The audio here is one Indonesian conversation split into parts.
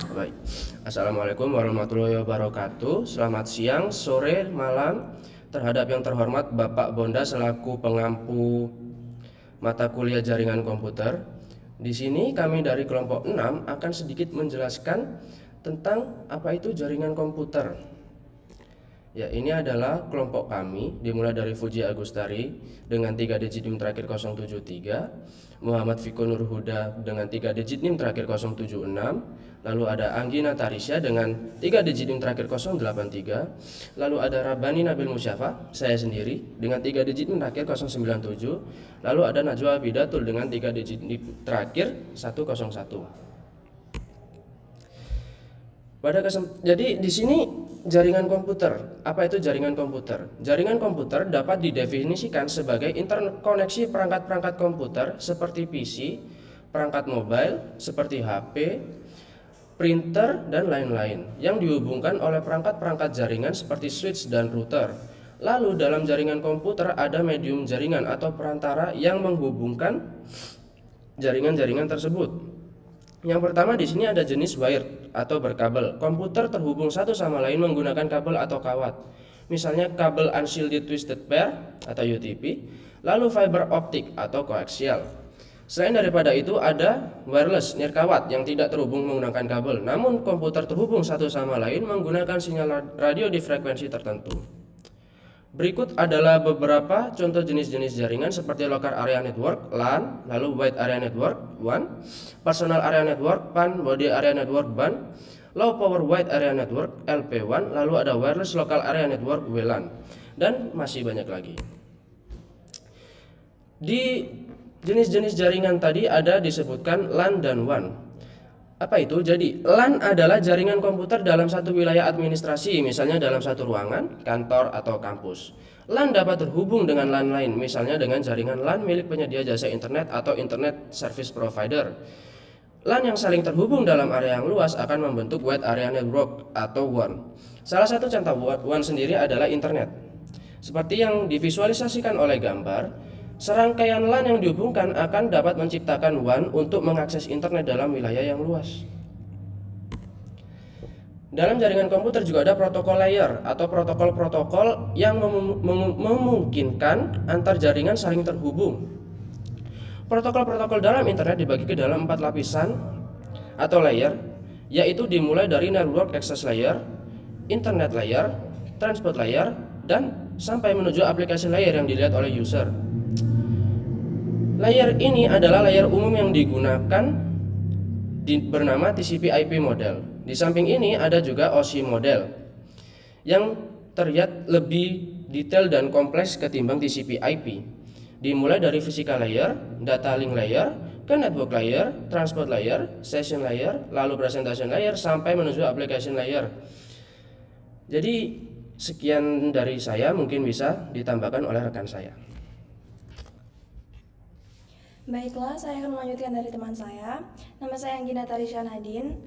Baik. Assalamualaikum warahmatullahi wabarakatuh. Selamat siang, sore, malam terhadap yang terhormat Bapak Bonda selaku pengampu mata kuliah jaringan komputer. Di sini kami dari kelompok 6 akan sedikit menjelaskan tentang apa itu jaringan komputer. Ya, ini adalah kelompok kami, dimulai dari Fuji Agustari dengan 3 digit NIM terakhir 073, Muhammad Fiko Nurhuda dengan 3 digit NIM terakhir 076, lalu ada Anggina Tarisya dengan 3 digit NIM terakhir 083, lalu ada Rabbani Nabil Musyafa, saya sendiri dengan 3 digit NIM terakhir 097, lalu ada Najwa Bidatul dengan 3 digit NIM terakhir 101. Jadi di sini jaringan komputer. Apa itu jaringan komputer? Jaringan komputer dapat didefinisikan sebagai interkoneksi perangkat-perangkat komputer seperti PC, perangkat mobile seperti HP, printer dan lain-lain yang dihubungkan oleh perangkat-perangkat jaringan seperti switch dan router. Lalu dalam jaringan komputer ada medium jaringan atau perantara yang menghubungkan jaringan-jaringan tersebut. Yang pertama di sini ada jenis wired atau berkabel. Komputer terhubung satu sama lain menggunakan kabel atau kawat. Misalnya kabel unshielded twisted pair atau UTP, lalu fiber optik atau koaksial. Selain daripada itu ada wireless nirkawat yang tidak terhubung menggunakan kabel, namun komputer terhubung satu sama lain menggunakan sinyal radio di frekuensi tertentu. Berikut adalah beberapa contoh jenis-jenis jaringan seperti Local Area Network (LAN), lalu Wide Area Network (WAN), Personal Area Network (PAN), Body Area Network (BAN), Low Power Wide Area Network (LPWAN), lalu ada Wireless Local Area Network (WLAN), dan masih banyak lagi. Di jenis-jenis jaringan tadi ada disebutkan LAN dan WAN. Apa itu? Jadi LAN adalah jaringan komputer dalam satu wilayah administrasi, misalnya dalam satu ruangan, kantor, atau kampus. LAN dapat terhubung dengan LAN lain, misalnya dengan jaringan LAN milik penyedia jasa internet atau Internet Service Provider. LAN yang saling terhubung dalam area yang luas akan membentuk Wide Area Network atau WAN. Salah satu contoh WAN sendiri adalah internet. Seperti yang divisualisasikan oleh gambar, serangkaian LAN yang dihubungkan akan dapat menciptakan WAN untuk mengakses internet dalam wilayah yang luas. Dalam jaringan komputer juga ada protokol layer atau protokol-protokol yang memungkinkan antar jaringan saling terhubung. Protokol-protokol dalam internet dibagi ke dalam 4 lapisan atau layer, yaitu dimulai dari network access layer, internet layer, transport layer, dan sampai menuju aplikasi layer yang dilihat oleh user. Layer ini adalah layer umum yang digunakan bernama TCP/IP model. Di samping ini ada juga OSI model yang terlihat lebih detail dan kompleks ketimbang TCP/IP. Dimulai dari physical layer, data link layer, ke network layer, transport layer, session layer, lalu presentation layer sampai menuju application layer. Jadi sekian dari saya, mungkin bisa ditambahkan oleh rekan saya. Baiklah, saya akan melanjutkan dari teman saya. Nama saya Anggina Tarisya Nadine.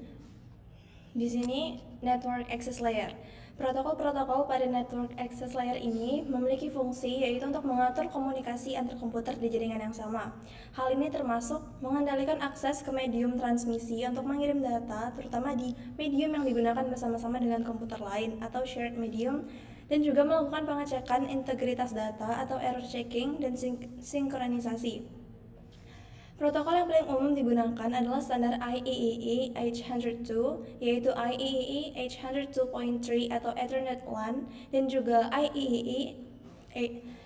Di sini Network Access Layer. Protokol-protokol pada Network Access Layer ini memiliki fungsi yaitu untuk mengatur komunikasi antar komputer di jaringan yang sama. Hal ini termasuk mengendalikan akses ke medium transmisi untuk mengirim data, terutama di medium yang digunakan bersama-sama dengan komputer lain atau shared medium, dan juga melakukan pengecekan integritas data atau error checking dan sinkronisasi. Protokol yang paling umum digunakan adalah standar IEEE H100, yaitu IEEE H102.3 atau Ethernet LAN, dan juga IEEE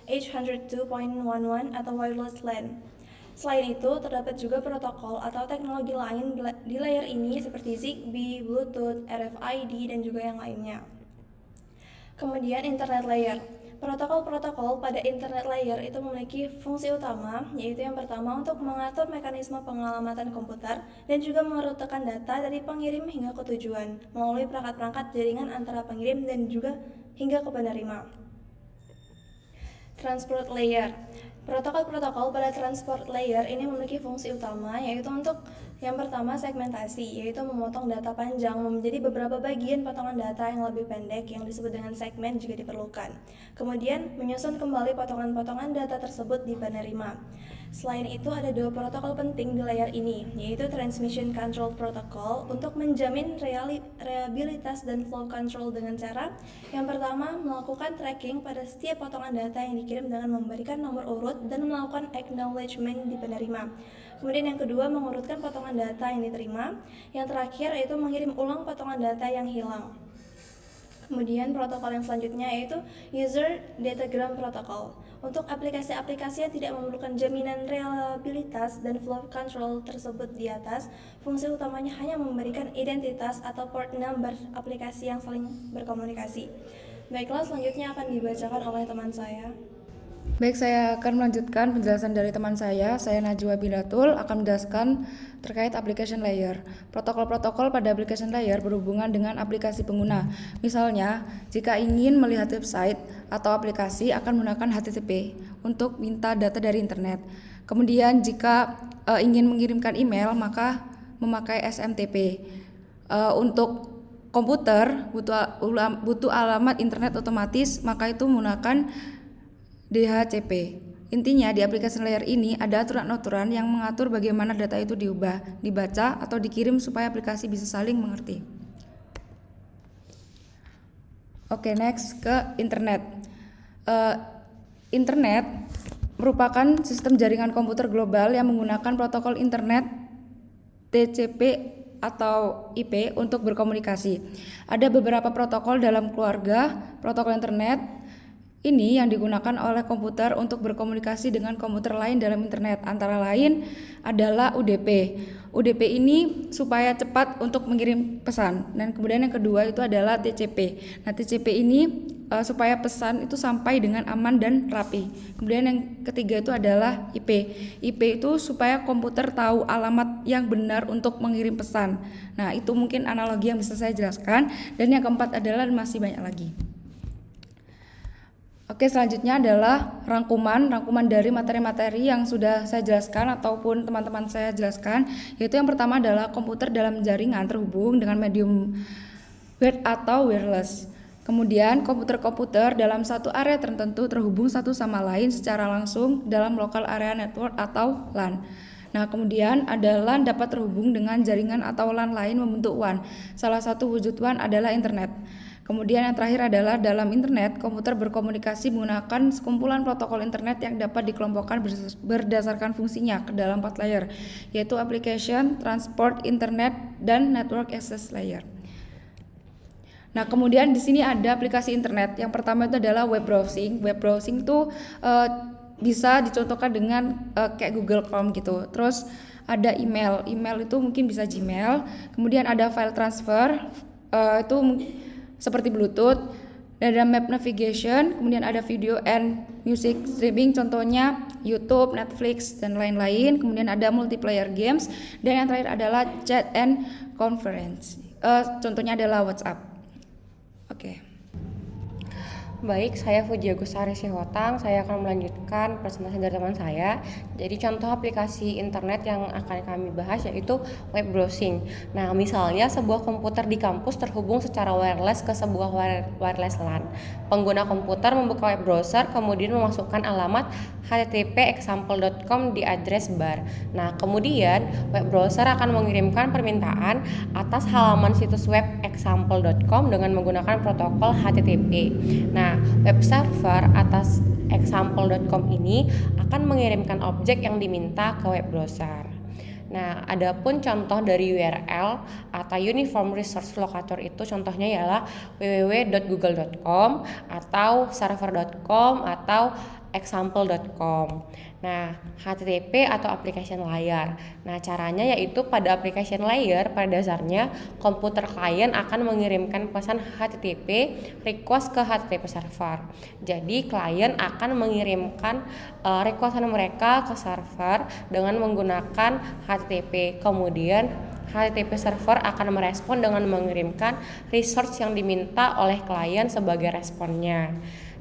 H102.11 atau Wireless LAN. Selain itu, terdapat juga protokol atau teknologi lain di layer ini seperti Zigbee, Bluetooth, RFID, dan juga yang lainnya. Kemudian Internet Layer. Protokol-protokol pada internet layer itu memiliki fungsi utama, yaitu yang pertama untuk mengatur mekanisme pengalamatan komputer dan juga merutekan data dari pengirim hingga ke tujuan melalui perangkat-perangkat jaringan antara pengirim dan juga hingga ke penerima. Transport Layer. Protokol-protokol pada transport layer ini memiliki fungsi utama, yaitu untuk yang pertama segmentasi, yaitu memotong data panjang menjadi beberapa bagian potongan data yang lebih pendek yang disebut dengan segmen jika diperlukan. Kemudian menyusun kembali potongan-potongan data tersebut di penerima. Selain itu, ada dua protokol penting di layar ini, yaitu Transmission Control Protocol untuk menjamin reliabilitas dan flow control dengan cara yang pertama, melakukan tracking pada setiap potongan data yang dikirim dengan memberikan nomor urut dan melakukan acknowledgement di penerima. Kemudian yang kedua, mengurutkan potongan data yang diterima. Yang terakhir yaitu mengirim ulang potongan data yang hilang. Kemudian protokol yang selanjutnya yaitu User Datagram Protocol. Untuk aplikasi-aplikasi yang tidak memerlukan jaminan reliabilitas dan flow control tersebut di atas, fungsi utamanya hanya memberikan identitas atau port number aplikasi yang saling berkomunikasi. Baiklah, selanjutnya akan dibacakan oleh teman saya. Baik, saya akan melanjutkan penjelasan dari teman saya Najwa Bilatul akan menjelaskan terkait application layer. Protokol-protokol pada application layer berhubungan dengan aplikasi pengguna. Misalnya, jika ingin melihat website atau aplikasi akan menggunakan HTTP untuk minta data dari internet. Kemudian jika ingin mengirimkan email maka memakai SMTP. Untuk komputer butuh alamat internet otomatis maka itu menggunakan DHCP. Intinya di aplikasi layer ini ada aturan-aturan yang mengatur bagaimana data itu diubah, dibaca, atau dikirim supaya aplikasi bisa saling mengerti. Oke, next ke internet. Internet merupakan sistem jaringan komputer global yang menggunakan protokol internet TCP atau IP untuk berkomunikasi. Ada beberapa protokol dalam keluarga protokol internet ini yang digunakan oleh komputer untuk berkomunikasi dengan komputer lain dalam internet. Antara lain adalah UDP. UDP ini supaya cepat untuk mengirim pesan. Dan kemudian yang kedua itu adalah TCP. Nah, TCP ini supaya pesan itu sampai dengan aman dan rapi. Kemudian yang ketiga itu adalah IP. IP itu supaya komputer tahu alamat yang benar untuk mengirim pesan. Nah, itu mungkin analogi yang bisa saya jelaskan. Dan yang keempat adalah masih banyak lagi. Oke, selanjutnya adalah rangkuman dari materi-materi yang sudah saya jelaskan ataupun teman-teman saya jelaskan, yaitu yang pertama adalah komputer dalam jaringan terhubung dengan medium wired atau wireless. Kemudian komputer-komputer dalam satu area tertentu terhubung satu sama lain secara langsung dalam local area network atau LAN. Nah, kemudian ada LAN dapat terhubung dengan jaringan atau LAN lain membentuk WAN. Salah satu wujud WAN adalah internet. Kemudian yang terakhir adalah dalam internet, komputer berkomunikasi menggunakan sekumpulan protokol internet yang dapat dikelompokkan berdasarkan fungsinya ke dalam 4 layer, yaitu application, transport, internet, dan network access layer. Nah, kemudian di sini ada aplikasi internet. Yang pertama itu adalah web browsing. Web browsing itu bisa dicontohkan dengan kayak Google Chrome gitu. Terus ada email. Email itu mungkin bisa Gmail. Kemudian ada file transfer, itu seperti Bluetooth, ada map navigation, kemudian ada video and music streaming, contohnya YouTube, Netflix, dan lain-lain. Kemudian ada multiplayer games, dan yang terakhir adalah chat and conference, contohnya adalah WhatsApp. Oke. Baik, saya Fujia Gusari Sihotang. Saya akan melanjutkan presentasi dari teman saya. Jadi contoh aplikasi internet yang akan kami bahas yaitu web browsing. Nah, misalnya sebuah komputer di kampus terhubung secara wireless ke sebuah wireless LAN. Pengguna komputer membuka web browser, kemudian memasukkan alamat http://example.com di address bar. Nah, kemudian web browser akan mengirimkan permintaan atas halaman situs web example.com dengan menggunakan protokol HTTP. Nah, web server atas example.com ini akan mengirimkan objek yang diminta ke web browser. Nah, adapun contoh dari URL atau Uniform Resource Locator itu contohnya ialah www.google.com atau server.com atau example.com. Nah, HTTP atau application layer. Nah, caranya yaitu pada application layer pada dasarnya komputer klien akan mengirimkan pesan HTTP request ke HTTP server. Jadi, klien akan mengirimkan requestan mereka ke server dengan menggunakan HTTP. Kemudian HTTP server akan merespon dengan mengirimkan resource yang diminta oleh klien sebagai responnya.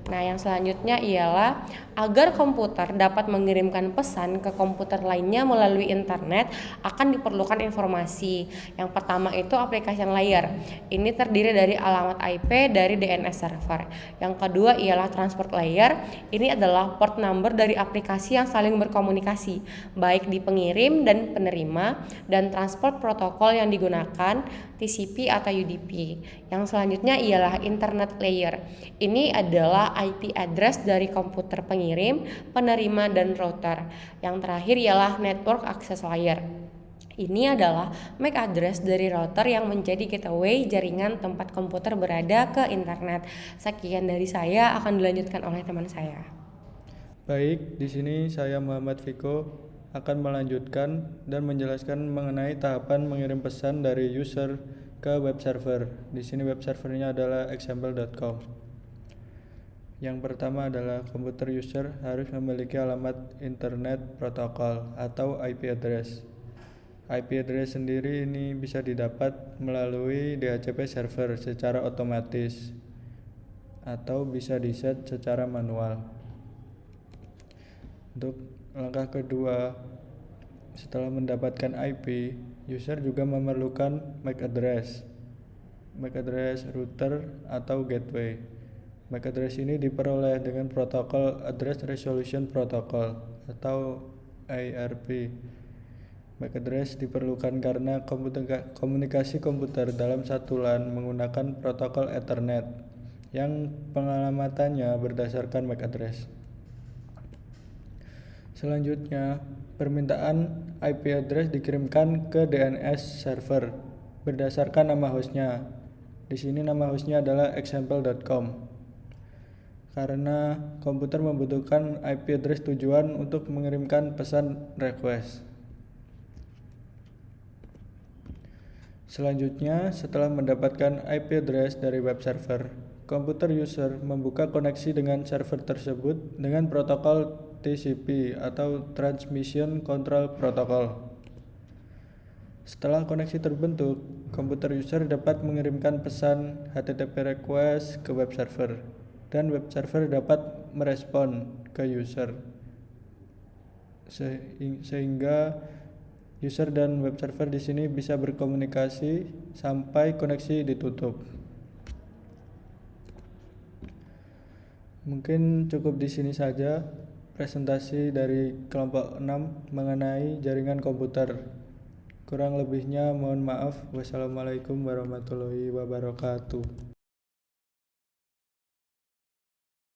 Nah, yang selanjutnya ialah agar komputer dapat mengirimkan pesan ke komputer lainnya melalui internet akan diperlukan informasi. Yang pertama itu application layer. Ini terdiri dari alamat IP dari DNS server. Yang kedua ialah transport layer. Ini adalah port number dari aplikasi yang saling berkomunikasi, baik di pengirim dan penerima, dan transport protokol yang digunakan, TCP atau UDP. Yang selanjutnya ialah internet layer. Ini adalah IP address dari komputer pengirim, penerima, dan router. Yang terakhir ialah network access layer. Ini adalah MAC address dari router yang menjadi gateway jaringan tempat komputer berada ke internet. Sekian dari saya, akan dilanjutkan oleh teman saya. Baik, di sini saya Muhammad Viko akan melanjutkan dan menjelaskan mengenai tahapan mengirim pesan dari user ke web server. Di sini web servernya adalah example.com. Yang pertama adalah komputer user harus memiliki alamat internet protokol atau IP address. IP address sendiri ini bisa didapat melalui DHCP server secara otomatis atau bisa di-set secara manual. Untuk langkah kedua, setelah mendapatkan IP, user juga memerlukan MAC address router atau gateway. MAC address ini diperoleh dengan protokol Address Resolution Protocol atau ARP. MAC address diperlukan karena komunikasi komputer dalam satu LAN menggunakan protokol Ethernet yang pengalamatannya berdasarkan MAC address. Selanjutnya, permintaan IP address dikirimkan ke DNS server berdasarkan nama hostnya. Di sini nama hostnya adalah example.com. Karena komputer membutuhkan IP address tujuan untuk mengirimkan pesan request. Selanjutnya, setelah mendapatkan IP address dari web server, komputer user membuka koneksi dengan server tersebut dengan protokol TCP atau Transmission Control Protocol. Setelah koneksi terbentuk, komputer user dapat mengirimkan pesan HTTP request ke web server dan web server dapat merespon ke user sehingga user dan web server di sini bisa berkomunikasi sampai koneksi ditutup. Mungkin cukup di sini saja presentasi dari kelompok 6 mengenai jaringan komputer. Kurang lebihnya mohon maaf. Wassalamualaikum warahmatullahi wabarakatuh.